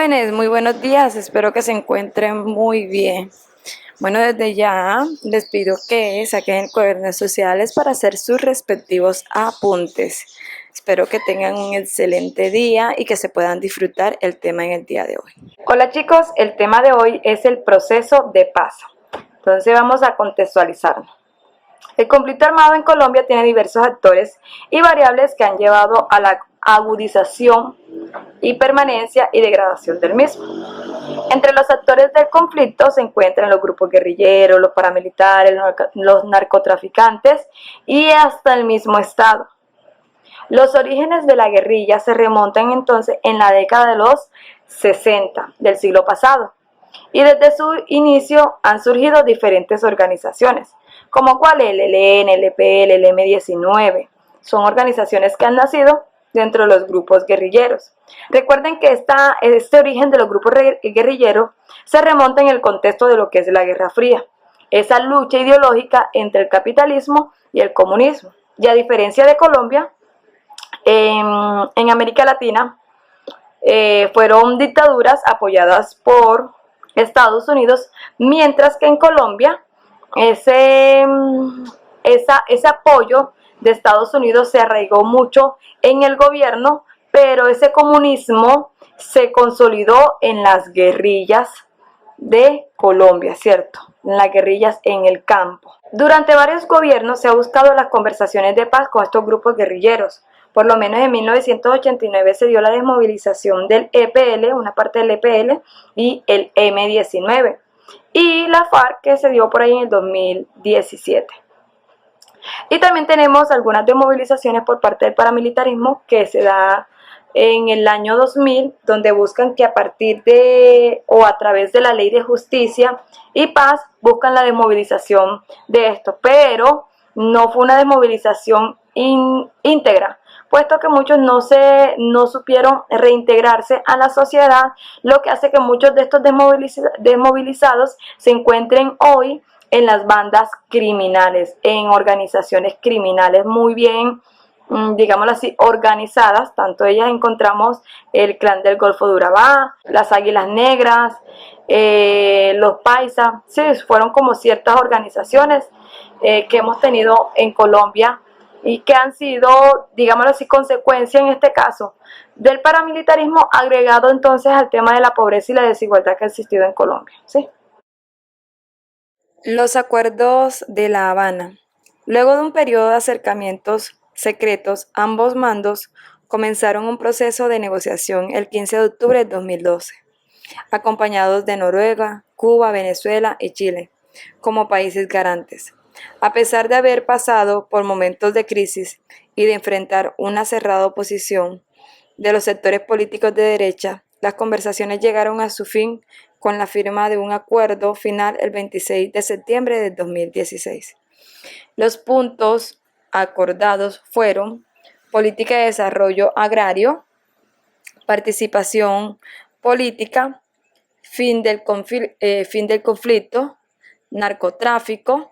Jóvenes, muy buenos días, espero que se encuentren muy bien. Bueno, desde ya les pido que saquen cuadernos sociales para hacer sus respectivos apuntes. Espero que tengan un excelente día y que se puedan disfrutar el tema en el día de hoy. Hola chicos, el tema de hoy es el proceso de paz. Entonces vamos a contextualizarnos. El conflicto armado en Colombia tiene diversos actores y variables que han llevado a la agudización y permanencia y degradación del mismo. Entre los actores del conflicto se encuentran los grupos guerrilleros, los paramilitares, los narcotraficantes y hasta el mismo Estado. Los orígenes de la guerrilla se remontan entonces en la década de los 60 del siglo pasado, y desde su inicio han surgido diferentes organizaciones, como cuál el ELN, el EPL, el M-19. Son organizaciones que han nacido dentro de los grupos guerrilleros. Recuerden que este origen de los grupos guerrilleros se remonta en el contexto de lo que es la Guerra Fría, esa lucha ideológica entre el capitalismo y el comunismo. Y a diferencia de Colombia, en América Latina fueron dictaduras apoyadas por Estados Unidos, mientras que en Colombia ese apoyo de Estados Unidos se arraigó mucho en el gobierno, pero ese comunismo se consolidó en las guerrillas de Colombia, ¿cierto? En las guerrillas en el campo. Durante varios gobiernos se ha buscado las conversaciones de paz con estos grupos guerrilleros. Por lo menos en 1989 se dio la desmovilización del EPL, una parte del EPL, y el M-19. Y la FARC, que se dio por ahí en el 2017. Y también tenemos algunas desmovilizaciones por parte del paramilitarismo que se da en el año 2000, donde buscan que a partir de o a través de la ley de justicia y paz buscan la desmovilización de esto, pero no fue una desmovilización íntegra, puesto que muchos no supieron reintegrarse a la sociedad, lo que hace que muchos de estos desmovilizados se encuentren hoy en las bandas criminales, en organizaciones criminales muy bien, digámoslo así, organizadas. Tanto ellas encontramos el Clan del Golfo de Urabá, las Águilas Negras, los Paisas. Sí, fueron como ciertas organizaciones que hemos tenido en Colombia y que han sido, digámoslo así, consecuencia en este caso del paramilitarismo agregado entonces al tema de la pobreza y la desigualdad que ha existido en Colombia, ¿sí? Los acuerdos de La Habana. Luego de un periodo de acercamientos secretos, ambos mandos comenzaron un proceso de negociación el 15 de octubre de 2012, acompañados de Noruega, Cuba, Venezuela y Chile como países garantes. A pesar de haber pasado por momentos de crisis y de enfrentar una cerrada oposición de los sectores políticos de derecha, las conversaciones llegaron a su fin con la firma de un acuerdo final el 26 de septiembre de 2016. Los puntos acordados fueron política de desarrollo agrario, participación política, fin del conflicto, narcotráfico,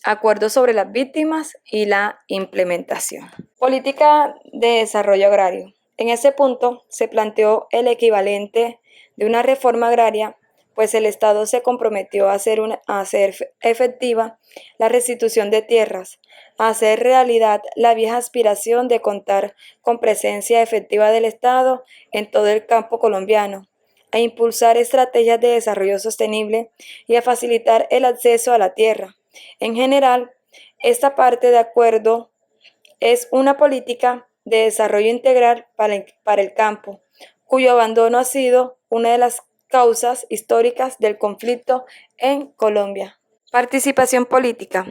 acuerdos sobre las víctimas y la implementación. Política de desarrollo agrario. En ese punto se planteó el equivalente de una reforma agraria, pues el Estado se comprometió a hacer efectiva la restitución de tierras, a hacer realidad la vieja aspiración de contar con presencia efectiva del Estado en todo el campo colombiano, a impulsar estrategias de desarrollo sostenible y a facilitar el acceso a la tierra. En general, esta parte de acuerdo es una política de desarrollo integral para el campo, cuyo abandono ha sido una de las causas históricas del conflicto en Colombia. Participación política.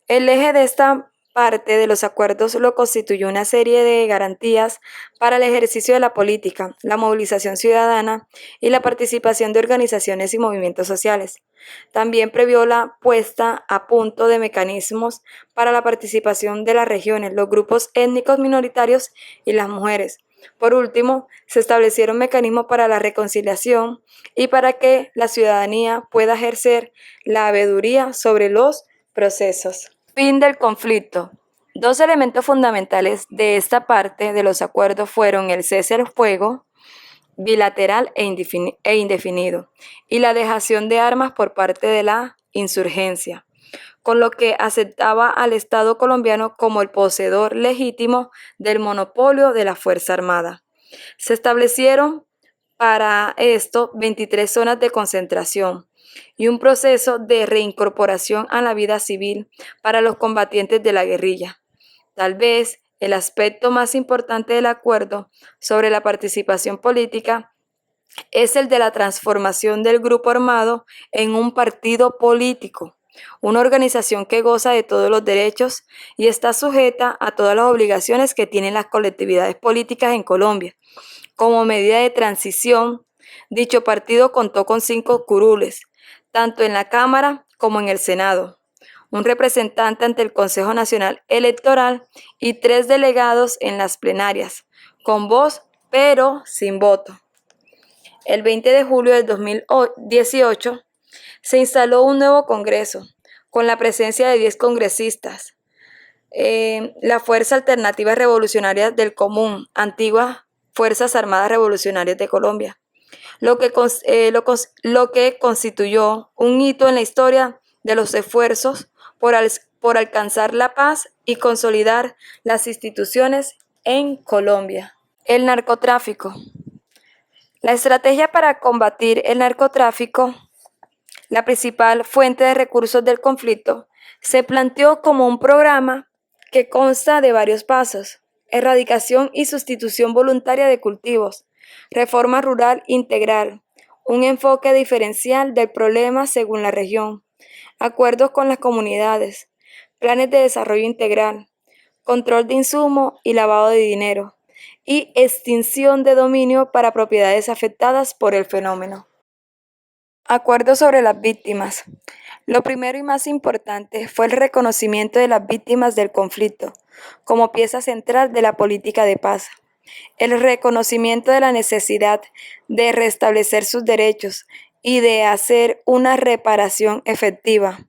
El eje de esta parte de los acuerdos lo constituyó una serie de garantías para el ejercicio de la política, la movilización ciudadana y la participación de organizaciones y movimientos sociales. También previó la puesta a punto de mecanismos para la participación de las regiones, los grupos étnicos minoritarios y las mujeres. Por último, se establecieron mecanismos para la reconciliación y para que la ciudadanía pueda ejercer la veeduría sobre los procesos. Fin del conflicto. Dos elementos fundamentales de esta parte de los acuerdos fueron el cese al fuego, bilateral e indefinido, y la dejación de armas por parte de la insurgencia, con lo que aceptaba al Estado colombiano como el poseedor legítimo del monopolio de la Fuerza Armada. Se establecieron para esto 23 zonas de concentración y un proceso de reincorporación a la vida civil para los combatientes de la guerrilla. Tal vez el aspecto más importante del acuerdo sobre la participación política es el de la transformación del grupo armado en un partido político, una organización que goza de todos los derechos y está sujeta a todas las obligaciones que tienen las colectividades políticas en Colombia. Como medida de transición, dicho partido contó con 5 curules, tanto en la Cámara como en el Senado, un representante ante el Consejo Nacional Electoral y 3 delegados en las plenarias, con voz pero sin voto. El 20 de julio del 2018 se instaló un nuevo Congreso, con la presencia de 10 congresistas. La Fuerza Alternativa Revolucionaria del Común, antigua Fuerzas Armadas Revolucionarias de Colombia, lo que constituyó un hito en la historia de los esfuerzos por alcanzar la paz y consolidar las instituciones en Colombia. El narcotráfico. La estrategia para combatir el narcotráfico, la principal fuente de recursos del conflicto, se planteó como un programa que consta de varios pasos: erradicación y sustitución voluntaria de cultivos, reforma rural integral, un enfoque diferencial del problema según la región, acuerdos con las comunidades, planes de desarrollo integral, control de insumo y lavado de dinero, y extinción de dominio para propiedades afectadas por el fenómeno. Acuerdo sobre las víctimas. Lo primero y más importante fue el reconocimiento de las víctimas del conflicto como pieza central de la política de paz. El reconocimiento de la necesidad de restablecer sus derechos y de hacer una reparación efectiva,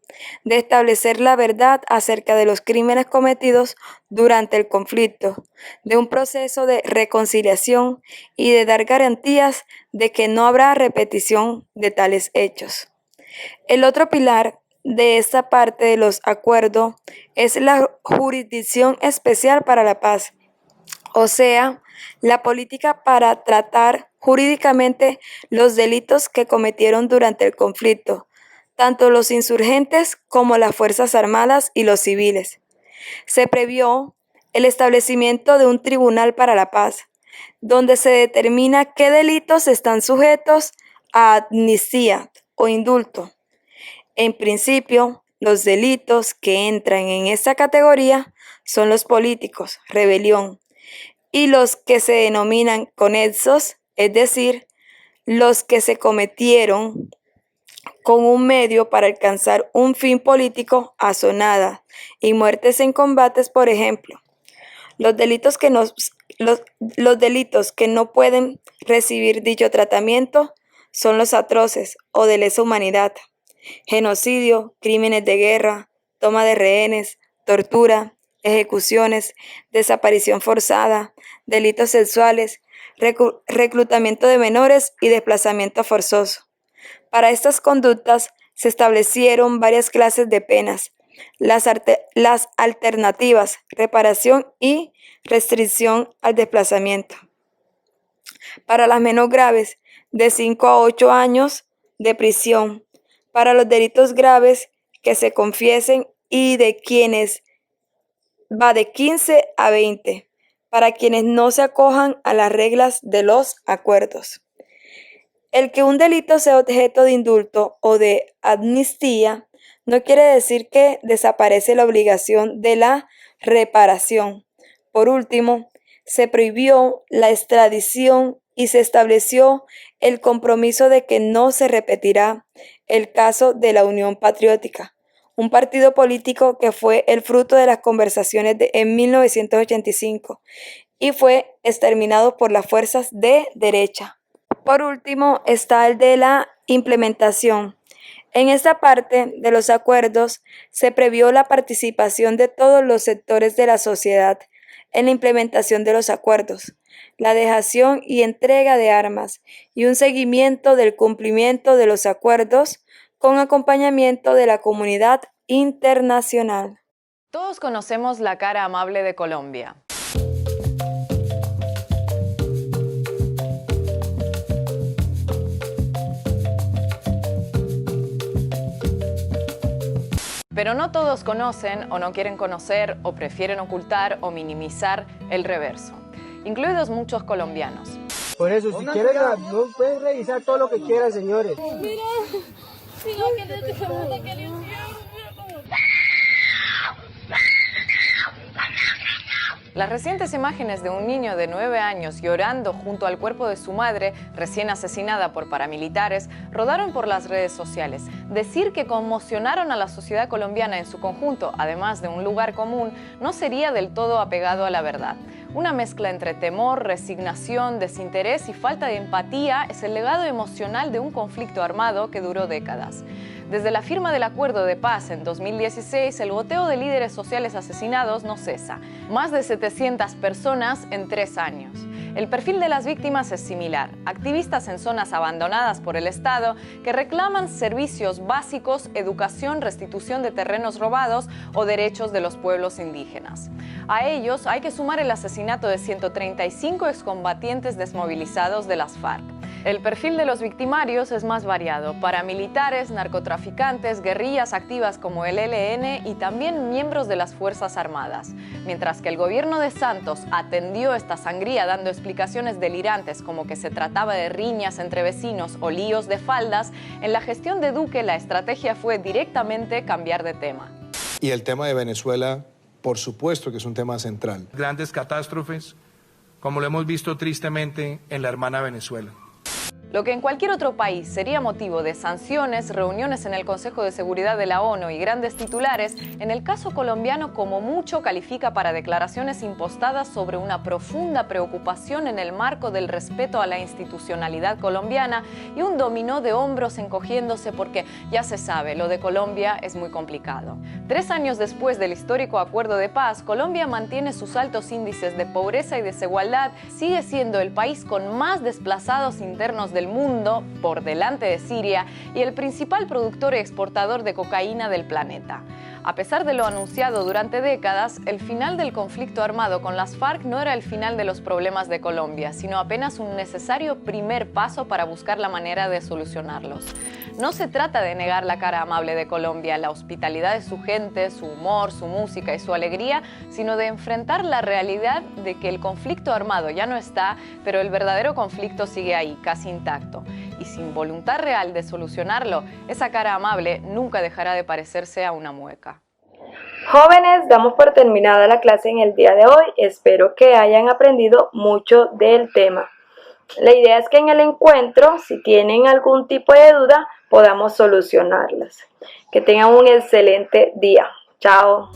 de establecer la verdad acerca de los crímenes cometidos durante el conflicto, de un proceso de reconciliación y de dar garantías de que no habrá repetición de tales hechos. El otro pilar de esta parte de los acuerdos es la Jurisdicción Especial para la Paz, o sea, la política para tratar jurídicamente los delitos que cometieron durante el conflicto, tanto los insurgentes como las Fuerzas Armadas y los civiles. Se previó el establecimiento de un tribunal para la paz, donde se determina qué delitos están sujetos a amnistía o indulto. En principio, los delitos que entran en esta categoría son los políticos, rebelión, y los que se denominan conexos, es decir, los que se cometieron con un medio para alcanzar un fin político, azonadas y muertes en combates, por ejemplo. Los delitos que no pueden recibir dicho tratamiento son los atroces o de lesa humanidad, genocidio, crímenes de guerra, toma de rehenes, tortura, ejecuciones, desaparición forzada, delitos sexuales, reclutamiento de menores y desplazamiento forzoso. Para estas conductas se establecieron varias clases de penas: las alternativas, reparación y restricción al desplazamiento. Para las menos graves, de 5 a 8 años de prisión. Para los delitos graves que se confiesen y de quienes va de 15 a 20, para quienes no se acojan a las reglas de los acuerdos. El que un delito sea objeto de indulto o de amnistía no quiere decir que desaparece la obligación de la reparación. Por último, se prohibió la extradición y se estableció el compromiso de que no se repetirá el caso de la Unión Patriótica, un partido político que fue el fruto de las conversaciones en 1985 y fue exterminado por las fuerzas de derecha. Por último, está el de la implementación. En esta parte de los acuerdos se previó la participación de todos los sectores de la sociedad en la implementación de los acuerdos, la dejación y entrega de armas y un seguimiento del cumplimiento de los acuerdos con acompañamiento de la comunidad internacional. Todos conocemos la cara amable de Colombia. Pero no todos conocen o no quieren conocer o prefieren ocultar o minimizar el reverso, incluidos muchos colombianos. Por eso, si quieren, no pueden revisar todo lo que quieran, señores. Mira, sigo que le dejamos de que le hicieron. Las recientes imágenes de un niño de 9 años llorando junto al cuerpo de su madre, recién asesinada por paramilitares, rodaron por las redes sociales. Decir que conmocionaron a la sociedad colombiana en su conjunto, además de un lugar común, no sería del todo apegado a la verdad. Una mezcla entre temor, resignación, desinterés y falta de empatía es el legado emocional de un conflicto armado que duró décadas. Desde la firma del acuerdo de paz en 2016, el goteo de líderes sociales asesinados no cesa. Más de 700 personas en 3 años. El perfil de las víctimas es similar. Activistas en zonas abandonadas por el Estado que reclaman servicios básicos, educación, restitución de terrenos robados o derechos de los pueblos indígenas. A ellos hay que sumar el asesinato de 135 excombatientes desmovilizados de las FARC. El perfil de los victimarios es más variado: paramilitares, narcotraficantes, guerrillas activas como el ELN y también miembros de las Fuerzas Armadas. Mientras que el gobierno de Santos atendió esta sangría dando explicaciones delirantes como que se trataba de riñas entre vecinos o líos de faldas, en la gestión de Duque la estrategia fue directamente cambiar de tema. Y el tema de Venezuela, por supuesto que es un tema central. Grandes catástrofes, como lo hemos visto tristemente en la hermana Venezuela. Lo que en cualquier otro país sería motivo de sanciones, reuniones en el Consejo de Seguridad de la ONU y grandes titulares, en el caso colombiano como mucho califica para declaraciones impostadas sobre una profunda preocupación en el marco del respeto a la institucionalidad colombiana y un dominó de hombros encogiéndose porque ya se sabe, lo de Colombia es muy complicado. 3 años después del histórico acuerdo de paz, Colombia mantiene sus altos índices de pobreza y desigualdad, sigue siendo el país con más desplazados internos del mundo, por delante de Siria, y el principal productor y exportador de cocaína del planeta. A pesar de lo anunciado durante décadas, el final del conflicto armado con las FARC no era el final de los problemas de Colombia, sino apenas un necesario primer paso para buscar la manera de solucionarlos. No se trata de negar la cara amable de Colombia, la hospitalidad de su gente, su humor, su música y su alegría, sino de enfrentar la realidad de que el conflicto armado ya no está, pero el verdadero conflicto sigue ahí, casi intacto. Y sin voluntad real de solucionarlo, esa cara amable nunca dejará de parecerse a una mueca. Jóvenes, damos por terminada la clase en el día de hoy. Espero que hayan aprendido mucho del tema. La idea es que en el encuentro, si tienen algún tipo de duda, podamos solucionarlas. Que tengan un excelente día. Chao.